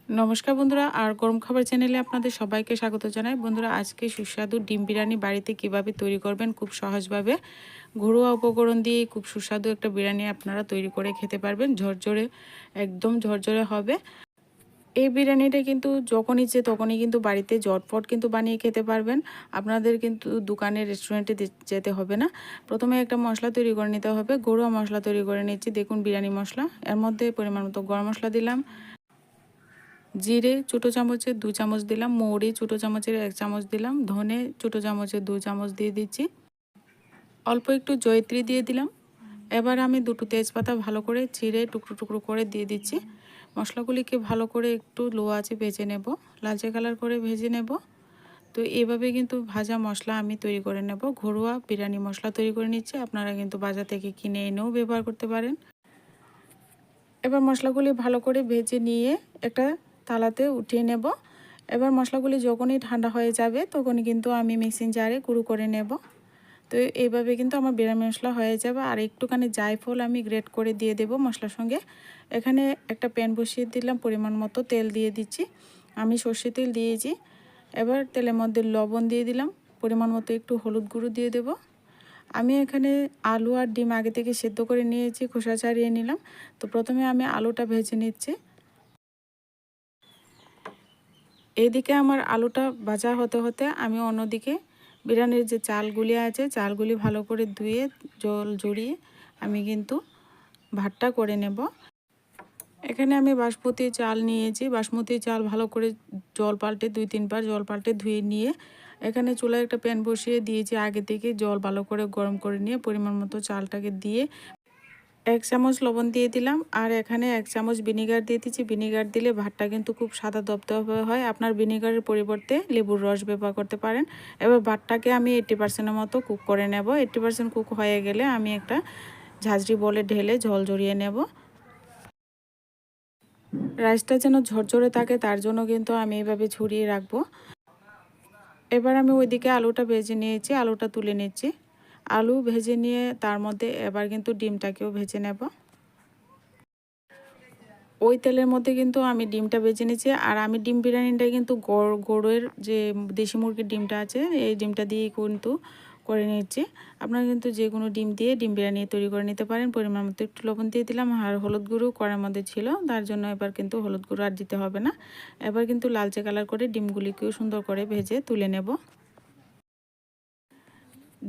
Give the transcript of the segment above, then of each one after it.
নমস্কার বন্ধুরা, আর গরম খাবার চ্যানেলে আপনাদের সবাইকে স্বাগত জানাই। বন্ধুরা, আজকে সুস্বাদু ডিম বিরিয়ানি বাড়িতে কিভাবে তৈরি করবেন খুব সহজভাবে, ঘরোয়া উপকরণ দিয়ে খুব সুস্বাদু একটা বিরিয়ানি আপনারা তৈরি করে খেতে পারবেন। ঝরঝরে, একদম ঝরঝরে হবে। এই বিরিয়ানিটা কিন্তু যখন ইচ্ছে তখনই কিন্তু বাড়িতে ঝটপট কিন্তু বানিয়ে খেতে পারবেন। আপনাদের কিন্তু দোকানে রেস্টুরেন্টে যেতে হবে না। প্রথমে একটা মশলা তৈরি করে নিতে হবে। ঘরোয়া মশলা তৈরি করে নিচ্ছি, দেখুন বিরিয়ানি মশলা। এর মধ্যে পরিমাণ মতো গরম মশলা দিলাম, জিরে ছোটো চামচের 2 চামচ দিলাম, মৌরি ছোটো চামচের 1 চামচ দিলাম, ধনে ছোটো চামচের 2 চামচ দিয়ে দিচ্ছি, অল্প একটু জয়িত্রী দিয়ে দিলাম। এবার আমি দুটো তেজপাতা ভালো করে চিড়ে টুকরো টুকরো করে দিয়ে দিচ্ছি। মশলাগুলিকে ভালো করে একটু লো আঁচে ভেজে নেব, লালচে কালার করে ভেজে নেব। তো এইভাবে কিন্তু ভাজা মশলা আমি তৈরি করে নেব। ঘরোয়া বিরিয়ানি মশলা তৈরি করে নিচ্ছি, আপনারা কিন্তু বাজার থেকে কিনে এনেও ব্যবহার করতে পারেন। এবার মশলাগুলি ভালো করে ভেজে নিয়ে একটা থালাতে উঠিয়ে নেব। এবার মশলাগুলি যখনই ঠান্ডা হয়ে যাবে তখনই কিন্তু আমি মিক্সিং জারে গুঁড়ো করে নেব। তো এইভাবে কিন্তু আমার বিরিয়ানি মশলা হয়ে যাবে। আর একটুখানি জায়ফল আমি গ্রেট করে দিয়ে দেব মশলার সঙ্গে। এখানে একটা প্যান বসিয়ে দিলাম, পরিমাণ মতো তেল দিয়ে দিচ্ছি। আমি সর্ষে তেল দিয়েছি। এবার তেলের মধ্যে লবণ দিয়ে দিলাম, পরিমাণ মতো একটু হলুদ গুঁড়ো দিয়ে দেব। আমি এখানে আলু আর ডিম আগে থেকে সেদ্ধ করে নিয়েছি, খোসা ছাড়িয়ে নিলাম। তো প্রথমে আমি আলুটা ভেজে নিচ্ছি। এইদিকে আমার আলুটা ভাজা হতে হতে আমি অন্যদিকে বিরিয়ানির যে চালগুলি আছে, চালগুলি ভালো করে ধুয়ে জল ঝরিয়ে আমি কিন্তু ভাতটা করে নেব। এখানে আমি বাসমতি চাল নিয়েছি। বাসমতি চাল ভালো করে জল পাল্টে 2-3 বার জল পাল্টে ধুয়ে নিয়ে এখানে চুলায় একটা প্যান বসিয়ে দিয়েছি। আগে থেকে জল ভালো করে গরম করে নিয়ে পরিমাণ মতো চালটাকে দিয়ে 1 চামচ লবণ দিয়ে দিলাম। আর এখানে 1 চামচ ভিনেগার দিয়ে দিচ্ছি। ভিনেগার দিলে ভাতটা কিন্তু খুব সাদা দপদপে হয়। আপনার ভিনেগারের পরিবর্তে লেবুর রস ব্যবহার করতে পারেন। এবার ভাতটাকে আমি 80% মতো কুক করে নেব। 80% কুক হয়ে গেলে আমি একটা ঝাঁঝরি বলে ঢেলে ঝোল ঝরিয়ে নেব। রাইসটা যেন ঝরঝরে থাকে তার জন্য কিন্তু আমি এইভাবে ছড়িয়ে রাখবো। এবার আমি ওইদিকে আলুটা ভেজে নিয়েছি, আলুটা তুলে নিচ্ছি। আলু ভেজে নিয়ে তার মধ্যে এবার কিন্তু ডিমটাকেও ভেজে নেব। ওই তেলের মধ্যে কিন্তু আমি ডিমটা ভেজে নিয়েছি। আর আমি ডিম বিরিয়ানিটা কিন্তু গরুর যে দেশি মুরগির ডিমটা আছে এই ডিমটা দিয়েই কিন্তু করে নিচ্ছি। আপনারা কিন্তু যে কোনো ডিম দিয়ে ডিম বিরিয়ানি তৈরি করে নিতে পারেন। পরিমাণ মতো একটু লবণ দিয়ে দিলাম, আর হলুদ গুঁড়ো কড়ার মধ্যে ছিল তার জন্য এবার কিন্তু হলুদ গুঁড়ো আর দিতে হবে না। এবার কিন্তু লালচে কালার করে ডিমগুলিকেও সুন্দর করে ভেজে তুলে নেব।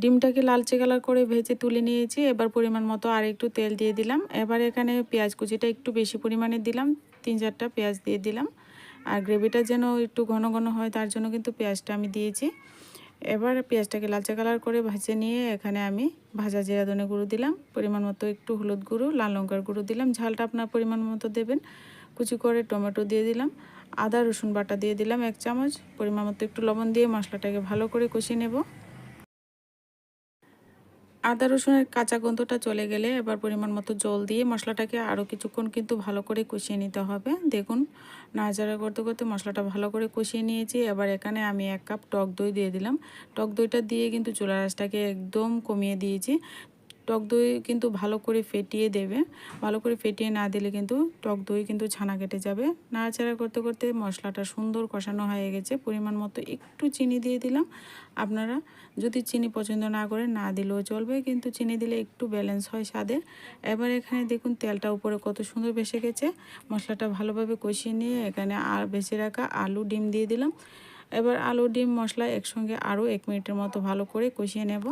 ডিমটাকে লালচে কালার করে ভেজে তুলে নিয়েছি। এবার পরিমাণ মতো আর একটু তেল দিয়ে দিলাম। এবার এখানে পেঁয়াজ কুচিটা একটু বেশি পরিমাণে দিলাম, 3-4টা পেঁয়াজ দিয়ে দিলাম। আর গ্রেভিটা যেন একটু ঘন ঘন হয় তার জন্য কিন্তু পেঁয়াজটা আমি দিয়েছি। এবার পেঁয়াজটাকে লালচে কালার করে ভেজে নিয়ে এখানে আমি ভাজা জিরা ধনে গুঁড়ো দিলাম, পরিমাণ মতো একটু হলুদ গুঁড়ো, লাল লঙ্কার গুঁড়ো দিলাম। ঝালটা আপনার পরিমাণ মতো দেবেন। কুচি করে টমেটো দিয়ে দিলাম, আদা রসুন বাটা দিয়ে দিলাম 1 চামচ, পরিমাণ মতো একটু লবণ দিয়ে মশলাটাকে ভালো করে কষিয়ে নেব। আদা রসুনের কাঁচা গন্ধটা চলে গেলে এবার পরিমাণ মতো জল দিয়ে মশলাটাকে আরও কিছুক্ষণ কিন্তু ভালো করে কষিয়ে নিতে হবে। দেখুন নাড়াচাড়া করতে করতে মশলাটা ভালো করে কষিয়ে নিয়েছি। এবার এখানে আমি 1 কাপ টক দই দিয়ে দিলাম। টক দইটা দিয়ে কিন্তু চুলার আঁচটাকে একদম কমিয়ে দিয়েছি। টক দই কিন্তু ভালো করে ফেটিয়ে দেবে, ভালো করে ফেটিয়ে না দিলে কিন্তু টক দই কিন্তু ছানা কেটে যাবে। নাড়াচাড়া করতে করতে মশলাটা সুন্দর কষানো হয়ে গেছে। পরিমাণ মতো একটু চিনি দিয়ে দিলাম। আপনারা যদি চিনি পছন্দ না করেন না দিলেও চলবে, কিন্তু চিনি দিলে একটু ব্যালেন্স হয় স্বাদের। এবার এখানে দেখুন তেলটা উপরে কত সুন্দর ভেসে গেছে। মশলাটা ভালোভাবে কষিয়ে নিয়ে এখানে আর বেঁচে রাখা আলু ডিম দিয়ে দিলাম। এবার আলু ডিম মশলা একসঙ্গে আরও 1 মিনিটের মতো ভালো করে কষিয়ে নেব।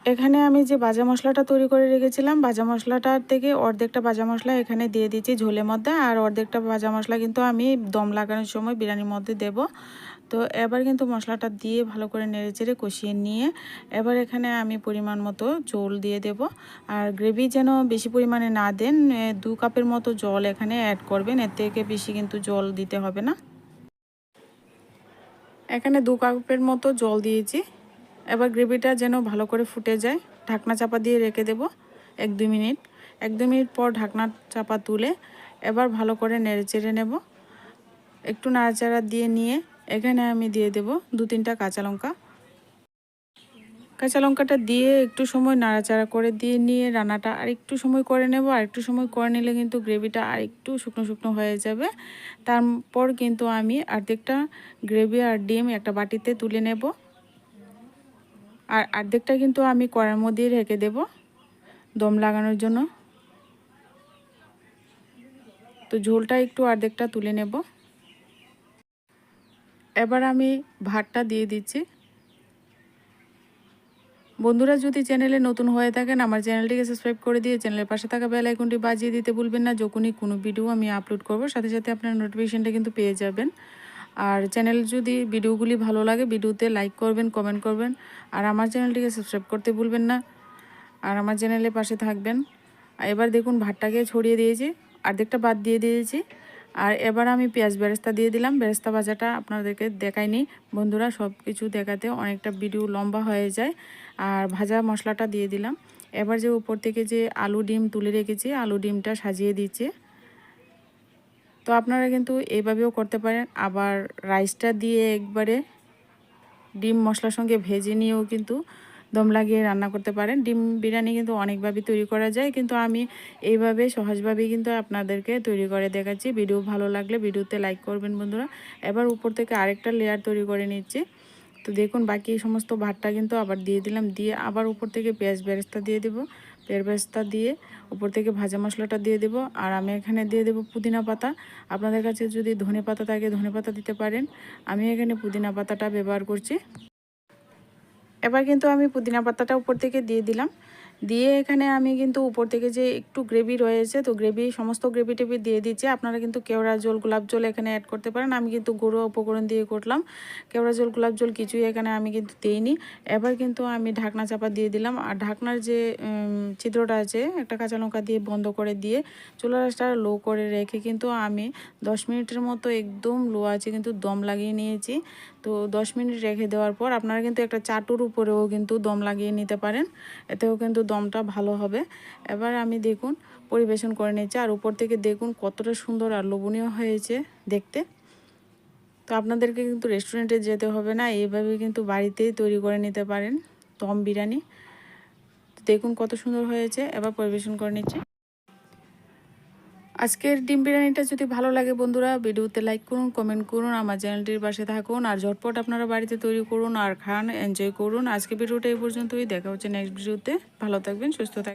এখানে আমি যে ভাজা মশলাটা তৈরি করে রেখেছিলাম, ভাজা মশলাটার থেকে অর্ধেকটা ভাজা মশলা এখানে দিয়ে দিচ্ছি ঝোলের মধ্যে, আর অর্ধেকটা ভাজা মশলা কিন্তু আমি দম লাগানোর সময় বিরিয়ানির মধ্যে দেব। তো এবার কিন্তু মশলাটা দিয়ে ভালো করে নেড়েচেড়ে কষিয়ে নিয়ে এবার এখানে আমি পরিমাণ মতো জল দিয়ে দেব। আর গ্রেভি যেন বেশি পরিমাণে না দেন, 2 কাপের মতো জল এখানে অ্যাড করবেন, এর থেকে বেশি কিন্তু জল দিতে হবে না। এখানে 2 কাপের মতো জল দিয়েছি। এবার গ্রেভিটা যেন ভালো করে ফুটে যায় ঢাকনা চাপা দিয়ে রেখে দেব 1-2 মিনিট। 1-2 মিনিট পর ঢাকনা চাপা তুলে এবার ভালো করে নেড়েচেড়ে নেব। একটু নাড়াচাড়া দিয়ে নিয়ে এখানে আমি দিয়ে দেব 2-3টা কাঁচা লঙ্কা। কাঁচা লঙ্কাটা দিয়ে একটু সময় নাড়াচাড়া করে দিয়ে নিয়ে রান্নাটা আর একটু সময় করে নেব। আর একটু সময় করে নিলে কিন্তু গ্রেভিটা আর একটু শুকনো শুকনো হয়ে যাবে। তারপর কিন্তু আমি অর্ধেকটা গ্রেভি আর ডিম একটা বাটিতে তুলে নেব। আর অর্ধেকটা কিন্তু আমি কড়াইয়ের মধ্যে রেখে দেব দম লাগানোর জন্য। তো ঝোলটা একটু অর্ধেকটা তুলে নেব। এবার আমি ভাতটা দিয়ে দিচ্ছি। বন্ধুরা যদি চ্যানেলে নতুন হয়ে থাকেন আমার চ্যানেলটিকে সাবস্ক্রাইব করে দিয়ে চ্যানেলের পাশে থাকা বেল আইকনটি বাজিয়ে দিতে ভুলবেন না। যখনই কোনো ভিডিও আমি আপলোড করব সাথে সাথে আপনার নোটিফিকেশনটা কিন্তু পেয়ে যাবেন। আর চ্যানেল যদি ভিডিওগুলি ভালো লাগে ভিডিওতে লাইক করবেন, কমেন্ট করবেন। আর আমার চ্যানেলটিকে সাবস্ক্রাইব করতে ভুলবেন না। আর আমার চ্যানেলের পাশে থাকবেন। আর এবার দেখুন ভাতটাকে ছড়িয়ে দিয়েছি, অর্ধেকটা বাদ দিয়ে দিয়েছি। আর এবার আমি পেঁয়াজ বেরেস্তা দিয়ে দিলাম। বেরেস্তা ভাজাটা আপনাদেরকে দেখাইনি বন্ধুরা, সব কিছু দেখাতে অনেকটা ভিডিও লম্বা হয়ে যায়। আর ভাজা মশলাটা দিয়ে দিলাম। এবার যে উপর থেকে যে আলু ডিম তুলে রেখেছি আলু ডিমটা সাজিয়ে দিচ্ছি। তো আপনারা কিন্তু এইভাবেও করতে পারেন। আবার রাইসটা দিয়ে একবারে ডিম মশলার সঙ্গে ভেজে নিয়েও কিন্তু দম লাগিয়ে রান্না করতে পারেন। ডিম বিরিয়ানি কিন্তু অনেকভাবে তৈরি করা যায়, কিন্তু আমি এইভাবে সহজভাবেই কিন্তু আপনাদেরকে তৈরি করে দেখাচ্ছি। ভিডিও ভালো লাগলে ভিডিওতে লাইক করবেন বন্ধুরা। এবার উপর থেকে আরেকটা লেয়ার তৈরি করে নিচ্ছি। তো দেখুন বাকি সমস্ত ভাতটা কিন্তু আবার দিয়ে দিলাম, দিয়ে আবার উপর থেকে পেঁয়াজ বেরেস্তা দিয়ে দেবো। পেঁয়াজ বেরেস্তা দিয়ে উপর থেকে ভাজা মশলাটা দিয়ে দেবো। আর আমি এখানে দিয়ে দেবো পুদিনা পাতা। আপনাদের কাছে যদি ধনে পাতা থাকে ধনে পাতা দিতে পারেন। আমি এখানে পুদিনা পাতাটা ব্যবহার করছি। এবার কিন্তু আমি পুদিনা পাতাটা উপর থেকে দিয়ে দিলাম। দিয়ে এখানে আমি কিন্তু উপর থেকে যে একটু গ্রেভি রয়েছে তো সমস্ত গ্রেভি টেভি দিয়ে দিচ্ছি। আপনারা কিন্তু কেওড়া জল, গোলাপ জল এখানে অ্যাড করতে পারেন। আমি কিন্তু ঘরোয়া উপকরণ দিয়ে করলাম। কেওড়া জল, গোলাপ জল কিছুই এখানে আমি কিন্তু দিইনি। এবার কিন্তু আমি ঢাকনা চাপা দিয়ে দিলাম। আর ঢাকনার যে ছিদ্রটা আছে একটা কাঁচা লঙ্কা দিয়ে বন্ধ করে দিয়ে চুলার আঁচটা লো করে রেখে কিন্তু আমি 10 মিনিটের মতো একদম লো আছে কিন্তু দম লাগিয়ে নিয়েছি। তো 10 মিনিট রেখে দেওয়ার পর আপনারা কিন্তু একটা চাটুর উপরেও কিন্তু দম লাগিয়ে নিতে পারেন, এতেও কিন্তু দমটা ভালো হবে। এবার আমি দেখুন পরিবেশন করে নিচ্ছি। আর উপর থেকে দেখুন কতটা সুন্দর আর লোভনীয় হয়েছে দেখতে। তো আপনাদেরকে কিন্তু রেস্টুরেন্টে যেতে হবে না, এইভাবে কিন্তু বাড়িতেই তৈরি করে নিতে পারেন দম বিরিয়ানি। দেখুন কত সুন্দর হয়েছে। এবার পরিবেশন করে নিচ্ছি। আজকের ডিম বিরিয়ানিটা যদি ভালো লাগে বন্ধুরা ভিডিওতে লাইক করুন, কমেন্ট করুন, আমার চ্যানেলটির পাশে থাকুন। আর ঝটপট আপনারা বাড়িতে তৈরি করুন আর খান, এনজয় করুন। আজকে ভিডিওটা এই পর্যন্তই, দেখা হচ্ছে নেক্সট ভিডিওতে। ভালো থাকবেন, সুস্থ থাকবেন।